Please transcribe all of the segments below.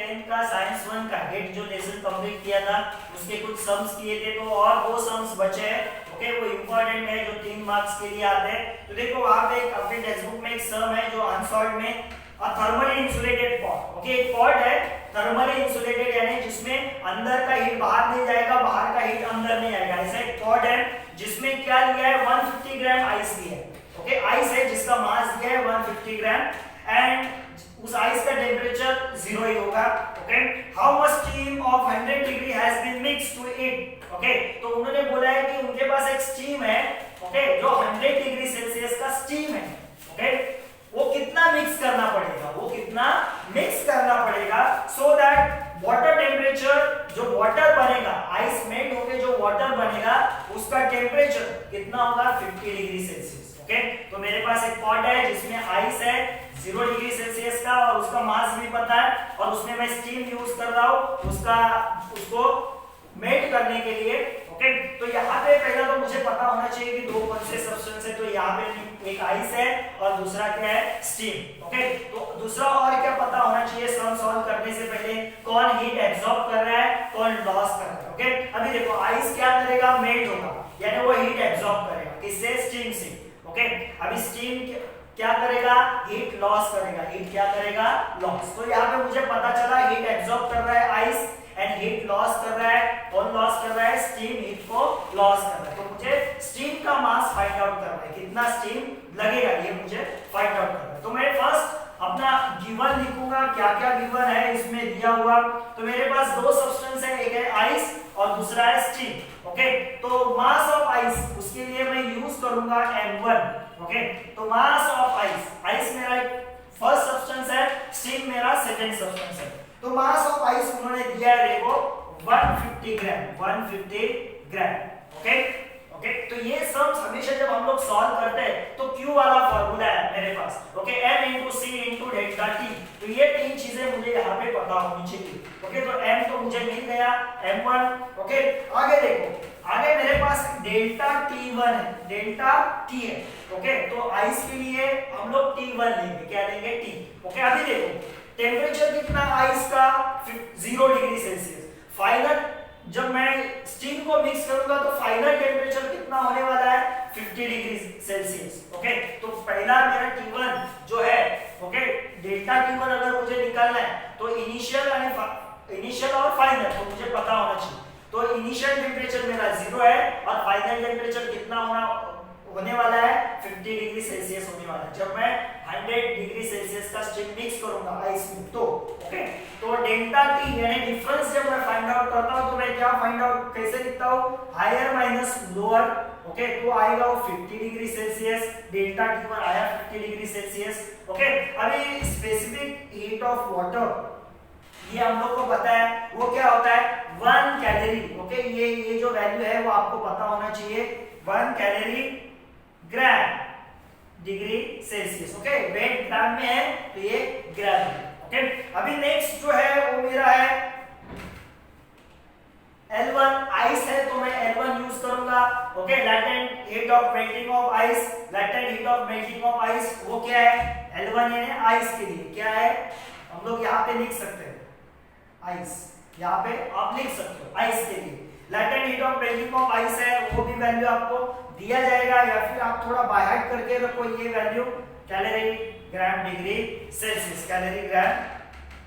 10th का science 1 का head जो लेसन कंप्लीट किया था उसके कुछ सम्स किए थे, तो और दो सम्स बचे हैं। ओके, वो इंपॉर्टेंट है जो 3 मार्क्स के लिए आते हैं। तो देखो वहां पे अपने टेक्स्ट बुक में एक सम है जो अनसॉल्व्ड में थर्मली इंसुलेटेड पॉट। ओके, एक पॉट है थर्मली इंसुलेटेड यानी जिसमें अंदर का हीट बाहर नहीं जाएगा, बाहर का हीट अंदर नहीं आएगा। ऐसा एक पॉट है जिसमें क्या लिया है 150 ग्राम आइस लिया है। ओके, आइस है जिसका मास दिया है 150 ग्राम एंड उस आइस का टेम्परेचर 0 ही होगा। Okay, how much steam of 100 degree has been mixed to it. Okay, तो उन्होंने बोला है कि उनके पास एक स्टीम है, ओके, जो 100 डिग्री सेल्सियस का स्टीम है। ओके, वो कितना मिक्स करना पड़ेगा, वो कितना मिक्स करना पड़ेगा सो दैट वाटर टेम्परेचर, जो वाटर बनेगा आइस मेल्ट होके जो वाटर बनेगा उसका टेम्परेचर कितना होगा 50 डिग्री सेल्सियस। ओके, तो मेरे पास एक पॉट है जिसमें आइस है 0 डिग्री सेल्सियस का और उसका मास भी पता है और उसमें मैं स्टीम यूज कर रहा हूं उसको मेल्ट करने के लिए। ओके, तो यहाँ पे पहला तो मुझे पता होना चाहिए कि दो कौन से सब्सटेंस है। तो यहाँ पे एक आइस है और दूसरा क्या है स्टीम। ओके, तो दूसरा और क्या पता होना चाहिए सम सॉल्व करने से पहले, कौन हीट एब्सॉर्ब कर रहा है कौन लॉस कर रहा है। ओके, अभी देखो आइस क्या करेगा, मेल्ट होगा यानी वो हीट एब्सॉर्ब करेगा, किससे, स्टीम से। ओके, अभी स्टीम क्या करेगा, हीट लॉस करेगा, हीट क्या करेगा, लॉस। तो यहाँ पे मुझे पता चला हीट एब्सॉर्ब कर रहा है आइस एंड हीट लॉस कर रहा है, कौन लॉस कर रहा है, स्टीम हीट को लॉस कर रहा है। तो मुझे स्टीम का मास फाइंड आउट करना है, कितना स्टीम लगेगा ये मुझे फाइंड आउट करना है। तो मैं फर्स्ट अपना गिवन लिखूंगा, क्या क्या गिवन है इसमें दिया हुआ। तो मेरे पास दो सब्सटेंस है, एक है आइस और दूसरा है स्टीम। ओके, तो मास ऑफ आइस उसके लिए मैं यूज करूंगा m1। ओके, तो मास ऑफ आइस, आइस मेरा फर्स्ट सब्सटेंस है, स्टीम मेरा सेकंड सब्सटेंस है। तो मास ऑफ आइस उन्होंने दिया है देखो 150 ग्राम, 150 ग्राम। ओके, ओके, तो ये सब हमेशा जब हम लोग सॉल्व करते हैं तो Q वाला फार्मूला है मेरे पास। Okay, M into C into delta T। तो ये तीन चीजें मुझे यहाँ पे पता होनी चाहिए। ओके, तो M तो मुझे मिल गया M1। ओके, आगे देखो, आगे मेरे पास डेल्टा T1 है, डेल्टा T है। ओके, तो आइस के लिए हम लोग T1 लेंगे, क्या लेंगे, T। ओके, अभी देखो टेम्परेचर कितना आइस का 0 डिग्री सेल्सियस। फाइनल जब मैं स्टीम को मिक्स करूंगा तो फाइनल टेम्परेचर कितना होने वाला है 50 डिग्री सेल्सियस। ओके, तो पहला मेरा T1 जो है, ओके, डेल्टा T1 अगर मुझे निकालना है तो इनिशियल और फाइनल तो मुझे पता होना चाहिए। तो इनिशियल टेम्परेचर मेरा 0 है और फाइनल टेम्परेचर कितना होने वाला है 50 डिग्री सेल्सियस होने वाला है जब मैं 100 डिग्री सेल्सियस का स्टीम मिक्स करूंगा आइस में। तो ओके, तो डेल्टा टी यानी डिफरेंस जब मैं फाइंड आउट करता हूं तो मैं क्या फाइंड आउट कैसे लिखता हूं, हायर माइनस लोअर। ओके, तो आएगा वो 50 डिग्री सेल्सियस, डेल्टा टी पर आया 50 डिग्री सेल्सियस। ओके, अभी स्पेसिफिक हीट ऑफ वाटर ये हम लोग को पता है, वो क्या होता है 1 कैलोरी। ओके, ये जो वैल्यू है वो आपको पता होना चाहिए, 1 calorie gram degree Celsius. Okay, weight gram में है तो ये ग्राम है। ओके, अभी नेक्स्ट जो है वो मेरा है L1, आइस है तो मैं L1 यूज करूंगा। Okay, latent heat of melting of ice, latent heat of melting of ice वो क्या है, L1 यानी आइस के लिए क्या है, हम लोग यहाँ पे लिख सकते हैं आइस, यहाँ पे आप लिख सकते हो आइस के लिए latent heat of melting of ice है, वो भी वैल्यू आपको दिया जाएगा या फिर आप थोड़ा बाय हार्ट करके रखो ये value, calorie gram degree Celsius, calorie gram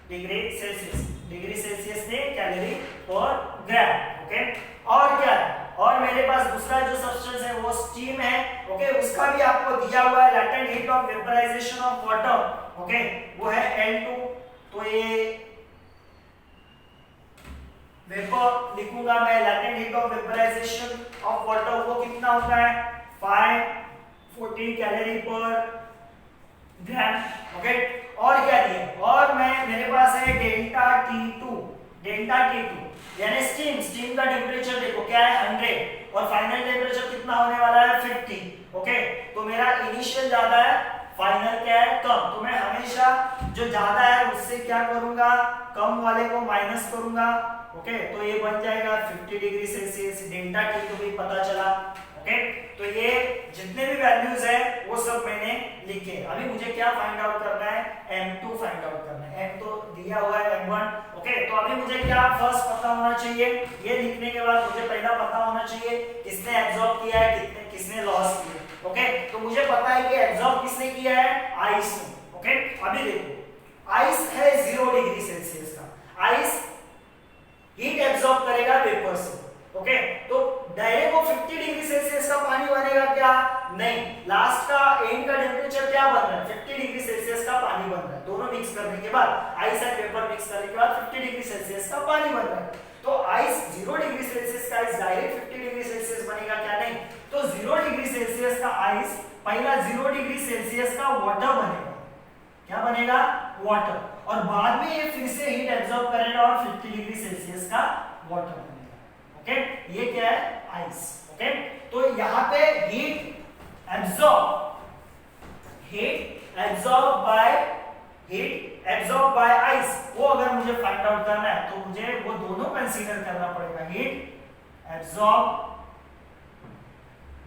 degree Celsius, degree Celsius ने कैलोरी और ग्राम। ओके, और क्या है, और मेरे पास दूसरा जो सब्सटेंस है वो स्टीम है। ओके, उसका भी आपको दिया हुआ है latent heat of vaporisation of water. Okay, वो है L2। तो ये वेपर लिखूंगा मैं, latent heat of vaporisation of water वो कितना होता है 540 कैलोरी पर ग्राम। ओके, और क्या दिया, और मेरे पास है डेल्टा T2, डेल्टा T2 यानी स्टीम का टेम्परेचर देखो क्या है 100 और फाइनल टेम्परेचर कितना होने वाला है 50। ओके, तो मेरा इनिशियल ज्यादा है, फाइनल क्या है कम, तो मैं हमेशा जो ज्यादा है उससे क्या करूंगा, कम वाले को माइनस करूंगा। ओके, तो ये बन जाएगा 50 डिग्री सेल्सियस, डेल्टा T तो भी पता चला। ओके, तो ये जितने भी वैल्यूज है वो सब मैंने लिखे। अभी मुझे क्या फाइंड आउट करना है, m2 फाइंड आउट करना है। m तो दिया हुआ है m1। ओके, तो अभी मुझे क्या फर्स्ट पता होना चाहिए, ये लिखने के बाद मुझे पहला पता होना चाहिए किसने एब्जॉर्ब किया है, किसने लॉस किया है। ओके, तो मुझे पता है कि एब्जॉर्ब किसने किया है, आइस ने। ओके, अभी देखो आइस है 0 डिग्री सेल्सियस का, आइस हीट एब्जॉर्ब करेगा वेपर से। ओके, तो डायरेक्ट वो 50 डिग्री सेल्सियस का पानी बनेगा क्या, नहीं, लास्ट का एंड का टेंपरेचर क्या बन रहा है, 50 डिग्री सेल्सियस का पानी बन रहा है। दोनों मिक्स करने के बाद, आइस एंड वेपर मिक्स करने के बाद 50 डिग्री सेल्सियस का पानी बन रहा है। तो आइस 0 डिग्री सेल्सियस का आइस डायरेक्ट 50 डिग्री सेल्सियस बनेगा क्या, नहीं, तो 0 डिग्री सेल्सियस का आइस पहला 0 डिग्री सेल्सियस का वाटर बनेगा। क्या बनेगा, वाटर, और बाद में ये फिर से हीट एब्जॉर्ब करेगा और 50 डिग्री सेल्सियस का वाटर बनेगा। ओके, ये क्या है, आइस। ओके, तो यहाँ पे हीट एब्जॉर्ब बाय आइस, वो अगर मुझे फाइंड आउट करना है तो मुझे वो दोनों कंसीडर करना पड़ेगा, हीट एब्जॉर्ब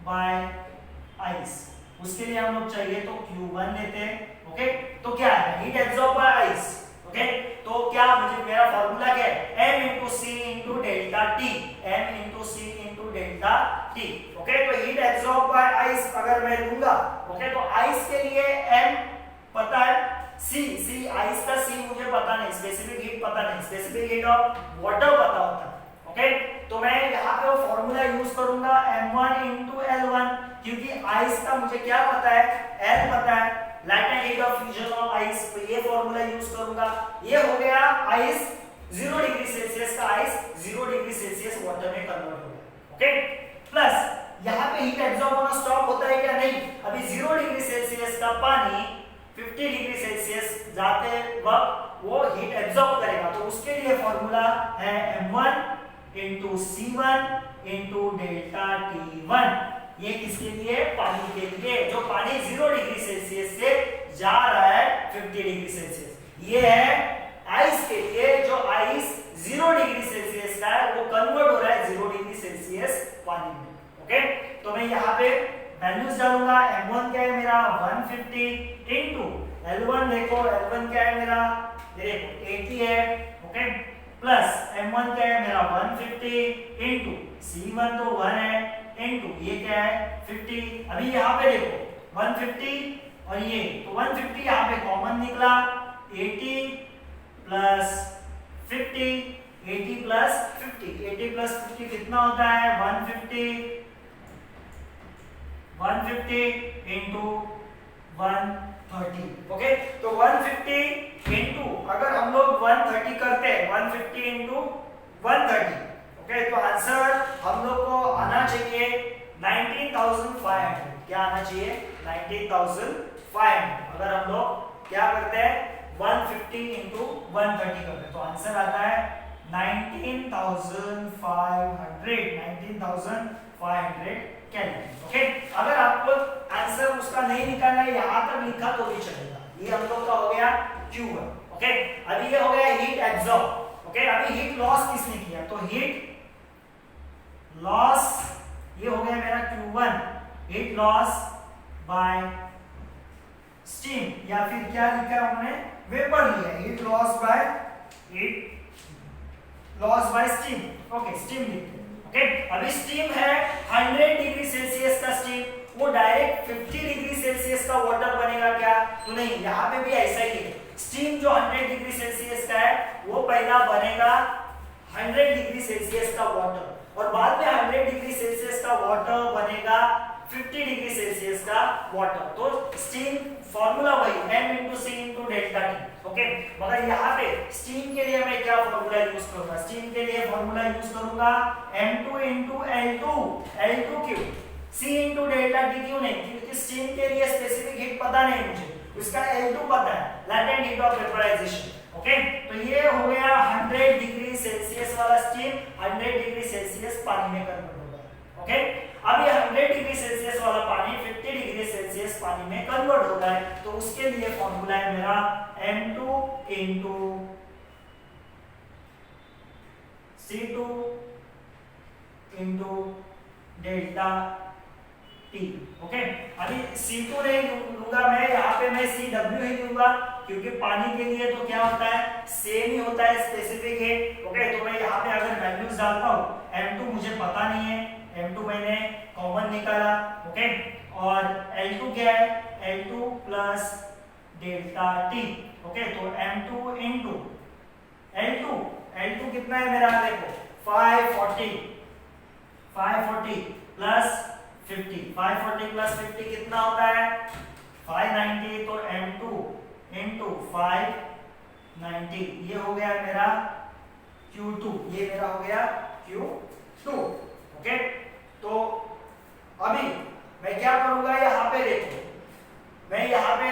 बाय आइस। उसके लिए हम लोग चाहिए तो Q1 लेते हैं। ओके, तो क्या है, heat absorb by ice. Okay, तो क्या मुझे, मेरा फार्मूला क्या है, m into c into delta t, m into c into delta t। Okay, तो हीट एब्जॉर्ब बाय आइस अगर मैं लूंगा, ओके, तो आइस के लिए m पता है, c आइस का c मुझे पता नहीं, स्पेसिफिक हीट पता नहीं, स्पेसिफिक हीट ऑफ वाटर पता होता है। ओके, तो मैं यहाँ पे वो फार्मूला यूज करूंगा m1 into L1, क्योंकि आइस का मुझे क्या पता है, L पता है, latent heat of fusion of ice, तो ये फॉर्मूला यूज करूंगा। ये हो गया आइस 0 डिग्री सेल्सियस का आइस 0 डिग्री सेल्सियस वाटर में कन्वर्ट हो गया। ओके, प्लस यहाँ पे हीट एब्जॉर्ब होना स्टॉप होता है क्या, नहीं, अभी 0 डिग्री सेल्सियस का पानी 50 डिग्री सेल्सियस जाते वक्त वो हीट एब्जॉर्ब करेगा, तो उसके लिए फॉर्मूला है m1 into c1 into delta t1। ये किसके लिए, पानी के लिए, जो पानी 0 डिग्री सेल्सियस से जा रहा है 50 डिग्री सेल्सियस। ये है आइस के लिए, जो आइस 0 डिग्री सेल्सियस का है वो कन्वर्ट हो रहा है 0 डिग्री सेल्सियस पानी में। ओके, तो मैं यहाँ पे वैल्यूज डालूंगा, m1 क्या है मेरा 150 इनटू L1, देखो L1 क्या है मेरा, ये देखो 80 है। ओके, प्लस m1 क्या है मेरा 150 इनटू c1 तो 1 है, इनटू ये क्या है 50। अभी यहाँ पे देखो 150 और ये, तो 150 यहाँ पे कॉमन निकला, 80 प्लस 50, 80 प्लस 50, 80 प्लस 50 कितना होता है 150 इनटू 130। ओके, तो 150 इनटू, अगर हम लोग 130 करते हैं, 150 इनटू 130, ओके, तो आंसर हम लोग को आना चाहिए 19,500। क्या आना चाहिए, 19,500। अगर हम लोग क्या करते हैं 150 इंटू 130 करते हैं, तो आंसर आता है 19,500 कैलोरी। ओके, अगर आपको आंसर उसका नहीं निकालना है, यहां तक लिखा तो भी चलेगा। ये हम लोग का हो गया Q1। ओके, अभी ये हो गया हीट एब्जॉर्ब। ओके, अभी हीट लॉस किसने किया, तो हीट लॉस ये हो गया मेरा Q1, heat loss by steam, या फिर क्या लिखा है हमने, वेपर लिया, heat loss by steam. Okay, steam लिखते हैं। ओके, अभी स्टीम है 100 डिग्री सेल्सियस का स्टीम, वो डायरेक्ट 50 डिग्री सेल्सियस का वाटर बनेगा क्या, तो नहीं, यहाँ पे भी ऐसा ही है। स्टीम जो 100 डिग्री सेल्सियस का है वो पहला बनेगा 100 डिग्री सेल्सियस का वाटर, और बाद में 100 डिग्री सेल्सियस का वाटर बनेगा 50 डिग्री सेल्सियस का वाटर। तो स्टीम फॉर्मूला वही m into c into delta t। Okay, मगर यहाँ पे स्टीम के लिए मैं क्या फॉर्मूला यूज करूंगा, स्टीम के लिए फॉर्मूला यूज करूंगा m2 into L2 क्यों, c into delta t क्यों नहीं, क्योंकि स्टीम के लिए स्पेसिफिक हीट पता नहीं मुझे, उसका L2 पता है, latent heat of vaporisation. Okay, तो ये हो गया 100 डिग्री सेल्सियस वाला स्टीम 100 डिग्री सेल्सियस पानी में कन्वर्ट हो गया। ओके, अब ये 100 डिग्री सेल्सियस वाला पानी 50 डिग्री सेल्सियस पानी में कन्वर्ट हो रहा है, तो उसके लिए फॉर्मूला है मेरा m2 into c2 into delta T. Okay, अभी C2 नहीं लूंगा मैं, यहाँ पे मैं CW ही लूंगा, क्योंकि पानी के लिए तो क्या होता है, सेम ही होता है, स्पेसिफिक है। ओके, तो मैं यहाँ पे अगर वैल्यूज डालता हूँ, M2 मुझे पता नहीं है, M2 मैंने कॉमन निकाला। ओके, और L2 क्या है, L2 plus delta T. Okay, तो M2 इंटू L2 कितना है मेरा, देखो 540 प्लस 50 कितना होता है, 590, तो M2 इंटू 590, ये हो गया मेरा Q2, ये मेरा हो गया Q2। ओके, तो अभी मैं क्या करूंगा, यहाँ पे देखो, मैं यहाँ पे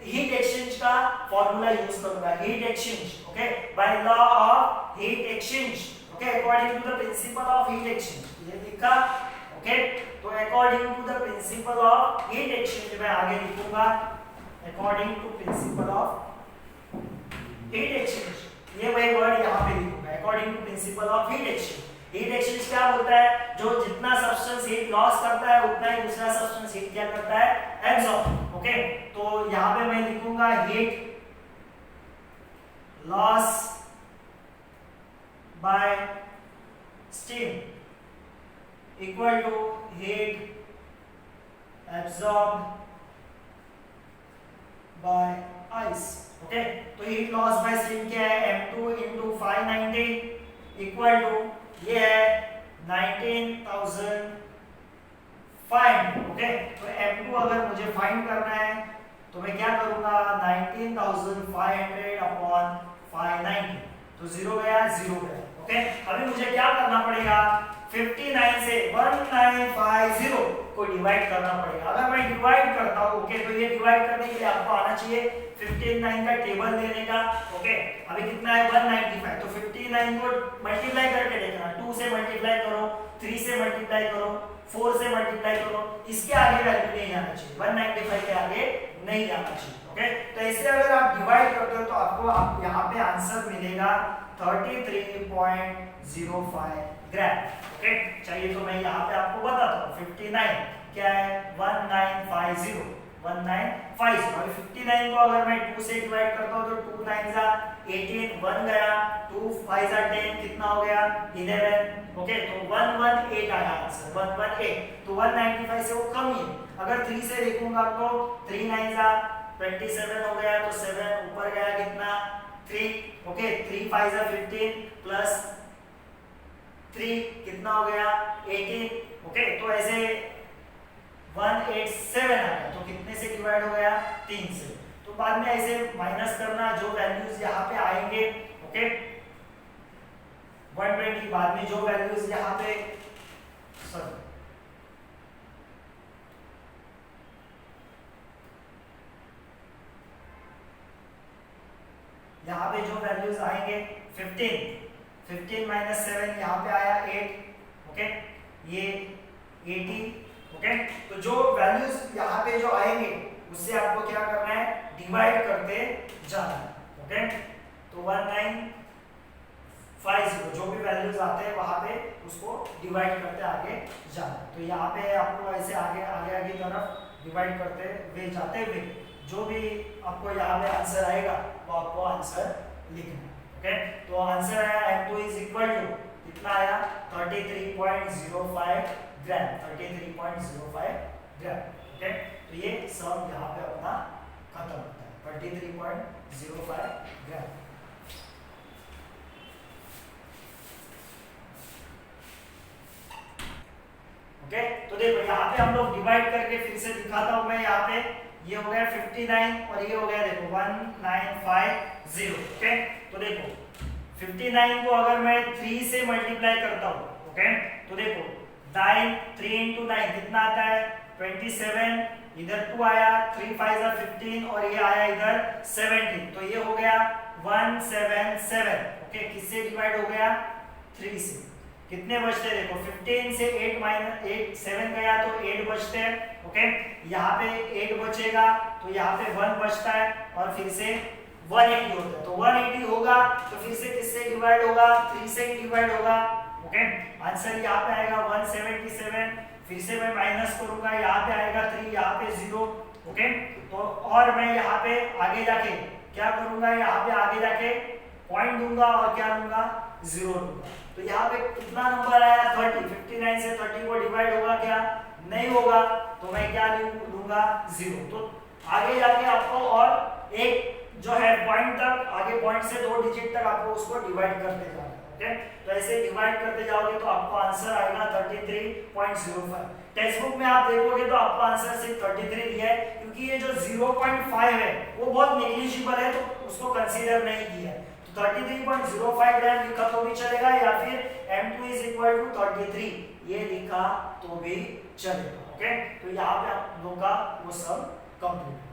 हीट एक्सचेंज का फॉर्मूला यूज करूंगा, heat exchange. Okay, by law of heat exchange. Okay, according to the principle of heat exchange, ये लिखा। ओके, तो according to the principle of heat exchange मैं आगे लिखूंगा, according to principle of heat exchange, ये वही word यहाँ पे लिखूंगा, according to principle of heat exchange. Heat exchange क्या बोलता है, जो जितना सब्सटेंस हीट लॉस करता है उतना ही दूसरा सब्सटेंस हीट क्या करता है, एब्सॉर्ब। ओके, तो यहाँ पे मैं लिखूंगा heat loss by steam equal to heat absorb by ice. Okay, तो हीट लॉस बाय स्टीम क्या है, M2 इंटू 590 इक्वल टू ये है 19,000 फाइंड। ओके, तो M2 अगर मुझे फाइंड करना है तो मैं क्या करूंगा, 19,500 अपॉन 590, तो 0 गया 0 गया। ओके, अभी मुझे क्या करना पड़ेगा, 59 से 1950 को डिवाइड करना पड़ेगा। अगर मैं डिवाइड करता हूँ, ओके, तो ये डिवाइड करने के लिए आपको आना चाहिए 59 का टेबल लेने का। ओके, अभी कितना है 195, तो 59 को मल्टीप्लाई करके देखना, 2 से मल्टीप्लाई करो, 3 से मल्टीप्लाई करो, 4 से मल्टीप्लाई करो, इसके आगे वैल्यू नहीं आना चाहिए, 195 के आगे नहीं जाना चाहिए। ओके, तो ऐसे अगर आप डिवाइड करते हो तो आपको यहाँ पे आंसर मिलेगा 33.05 ग्राम। ओके, चलिए तो मैं यहाँ पे आपको बताता हूँ, 59 क्या है, 1950 और 59 को अगर मैं 2 से डिवाइड करता हूँ तो 2 9 जा 18, 1 गया, 2 5 जा 10, कितना हो गया 11। ओके, तो 118 आया आंसर, 118, तो 195 से वो कम ही है। अगर 3 से देखूंगा तो 3 9 जा 27 हो गया, तो 7 ऊपर गया, कितना 3। ओके, 3 5 जा 15 प्लस 3 कितना हो गया 18। ओके, तो ऐसे 187 आ गया, तो कितने से डिवाइड हो गया, 3 से। तो बाद में ऐसे माइनस करना, जो वैल्यूज यहाँ पे आएंगे, ओके, 120 बाद में जो वैल्यूज यहाँ पे, सॉरी यहाँ पे जो वैल्यूज आएंगे 15 माइनस 7 यहाँ पे आया 8। ओके, ये 80। ओके, तो जो वैल्यूज यहाँ पे जो आएंगे उससे आपको क्या करना है, डिवाइड करते जाना है। ओके, तो 1950 जो भी वैल्यूज आते हैं वहां पे उसको डिवाइड करते आगे जाना है। तो यहाँ पे आपको ऐसे आगे आगे आगे तरफ डिवाइड करते हुए जाते हुए जो भी आपको यहाँ पे आंसर आएगा वो आपको आंसर लिखना है। ओके, तो आंसर आया M2 इज इक्वल टू कितना आया, 33.05 ग्राम, 33.05 ग्राम। ओके, तो ये सब यहाँ पे अपना खत्म होता है, 33.05 ग्राम। ओके, तो देखो यहाँ पे हम लोग डिवाइड करके फिर से दिखाता हूँ मैं, यहाँ पे ये हो गया 59 और ये हो गया देखो 1950। ओके, तो देखो 59 को अगर मैं 3 से मल्टीप्लाई करता हूँ, ओके, तो देखो 9 3 into 9 कितना आता है 27, इधर 2 आया, 3 5 जा 15 और ये आया इधर 17, तो ये हो गया 177। ओके, किससे डिवाइड हो गया, 3 से। कितने बचते हैं देखो, 15 से 8 माइनस 8 7 गया तो 8 बचते हैं। ओके, यहाँ पे 8 बचेगा तो यहाँ पे 1 बचता है और फिर से 180 होता है, तो 180 होगा तो फिर से किससे डिवाइड होगा, 3 से ही डिवाइड होगा। ओके, आंसर यहाँ पे आएगा 177, फिर से मैं माइनस करूंगा, यहाँ पे आएगा 3, यहाँ पे 0। ओके, तो और मैं यहाँ पे आगे जाके क्या करूंगा, यहाँ पे आगे जाके पॉइंट दूंगा और क्या दूंगा, 0 दूंगा। तो यहाँ पे कितना नंबर आया, 30। 59 से 30 को डिवाइड होगा क्या, नहीं होगा, तो मैं क्या लूंगा, 0। तो आगे जाके आपको और एक जो है पॉइंट तक, आगे पॉइंट से 2 डिजिट तक आपको उसको डिवाइड करते जाना है। ओके, तो ऐसे डिवाइड करते जाओगे तो आपको आंसर आएगा 33.05। टेक्स्ट बुक में आप देखोगे तो आपको आंसर सिर्फ 33 दिया है, क्योंकि ये जो 0.5 है वो बहुत नेग्लिजिबल है, तो उसको कंसीडर नहीं किया है। तो 33.05 ग्राम लिखा तो भी चलेगा, या फिर m2 = 33 ये लिखा तो भी चलेगा। ओके, तो यहाँ पे आप लोगों का वो सब कंप्लीट।